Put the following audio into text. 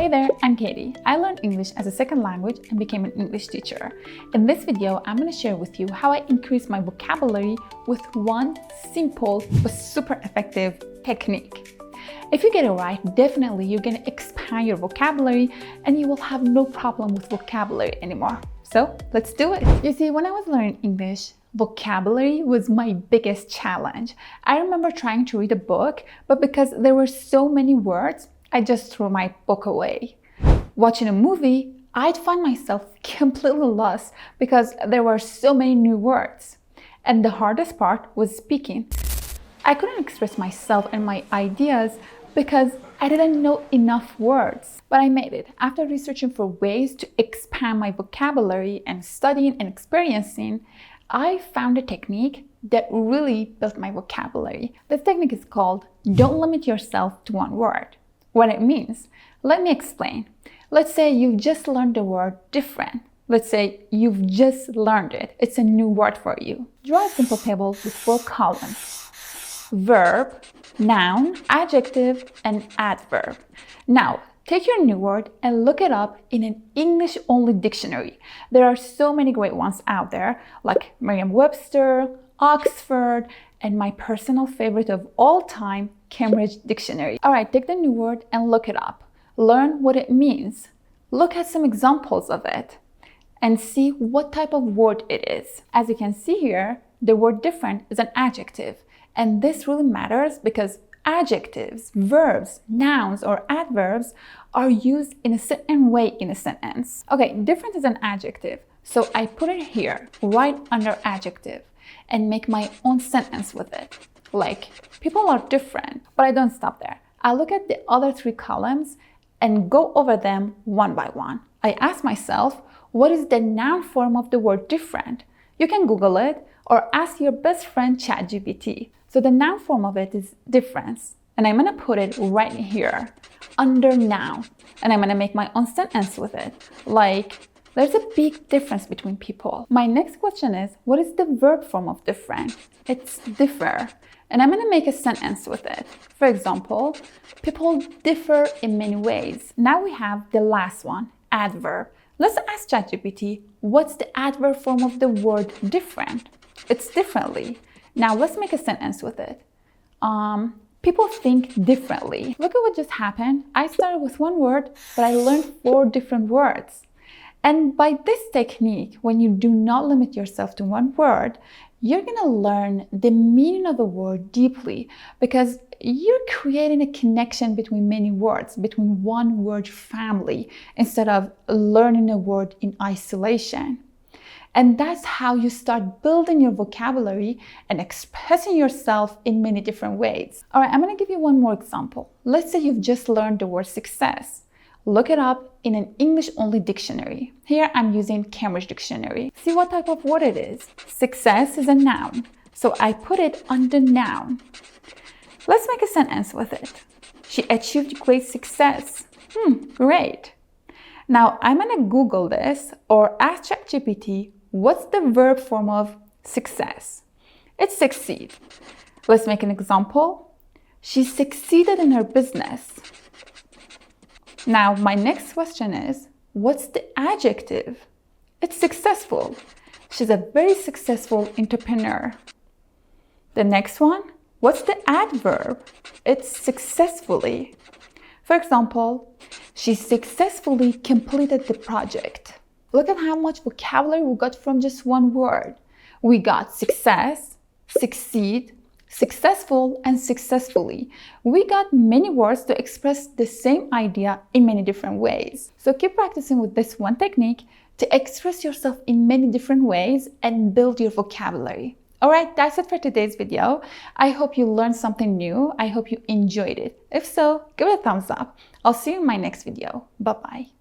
Hey there, I'm Katie. I learned English as a second language and became an English teacher. In this video, I'm going to share with you how I increase my vocabulary with one simple but super effective technique. If you get it right, definitely you're going to expand your vocabulary and you will have no problem with vocabulary anymore. So let's do it. You see, when I was learning English, vocabulary was my biggest challenge. I remember trying to read a book, but because there were so many words, I just threw my book away. Watching a movie, I'd find myself completely lost because there were so many new words. And the hardest part was speaking. I couldn't express myself and my ideas because I didn't know enough words. But I made it. After researching for ways to expand my vocabulary and studying and experiencing, I found a technique that really built my vocabulary. This technique is called don't limit yourself to one word. What it means, let me explain. Let's say you've just learned the word different. Let's say you've just learned it. It's a new word for you. Draw a simple table with 4 columns. Verb, noun, adjective, and adverb. Now, take your new word and look it up in an English-only dictionary. There are so many great ones out there, like Merriam-Webster, Oxford, and my personal favorite of all time, Cambridge Dictionary. All right, take the new word and look it up. Learn what it means. Look at some examples of it and see what type of word it is. As you can see here, the word different is an adjective. And this really matters because adjectives, verbs, nouns, or adverbs are used in a certain way in a sentence. Okay, different is an adjective. So I put it here, right under adjective, and make my own sentence with it. Like, people are different, but I don't stop there. I look at the other 3 columns and go over them one by one. I ask myself, what is the noun form of the word different? You can Google it or ask your best friend ChatGPT. So the noun form of it is difference. And I'm gonna put it right here under noun. And I'm gonna make my own sentence with it. Like, there's a big difference between people. My next question is, what is the verb form of different? It's differ. And I'm gonna make a sentence with it. For example, people differ in many ways. Now we have the last one, adverb. Let's ask ChatGPT, what's the adverb form of the word different? It's differently. Now let's make a sentence with it. People think differently. Look at what just happened. I started with one word, but I learned 4 different words. And by this technique, when you do not limit yourself to one word, you're gonna learn the meaning of a word deeply because you're creating a connection between many words, between one word family, instead of learning a word in isolation. And that's how you start building your vocabulary and expressing yourself in many different ways. All right, I'm gonna give you one more example. Let's say you've just learned the word success. Look it up in an English-only dictionary. Here I'm using Cambridge Dictionary. See what type of word it is. Success is a noun, so I put it under noun. Let's make a sentence with it. She achieved great success. Great. Now I'm gonna Google this or ask ChatGPT, what's the verb form of success? It's succeed. Let's make an example. She succeeded in her business. Now, my next question is, what's the adjective? It's successful. She's a very successful entrepreneur. The next one, what's the adverb? It's successfully. For example, she successfully completed the project. Look at how much vocabulary we got from just one word. We got success, succeed, successful, and successfully. We got many words to express the same idea in many different ways. So keep practicing with this one technique to express yourself in many different ways and build your vocabulary. All right, that's it for today's video. I hope you learned something new. I hope you enjoyed it. If so, give it a thumbs up. I'll see you in my next video. Bye-bye.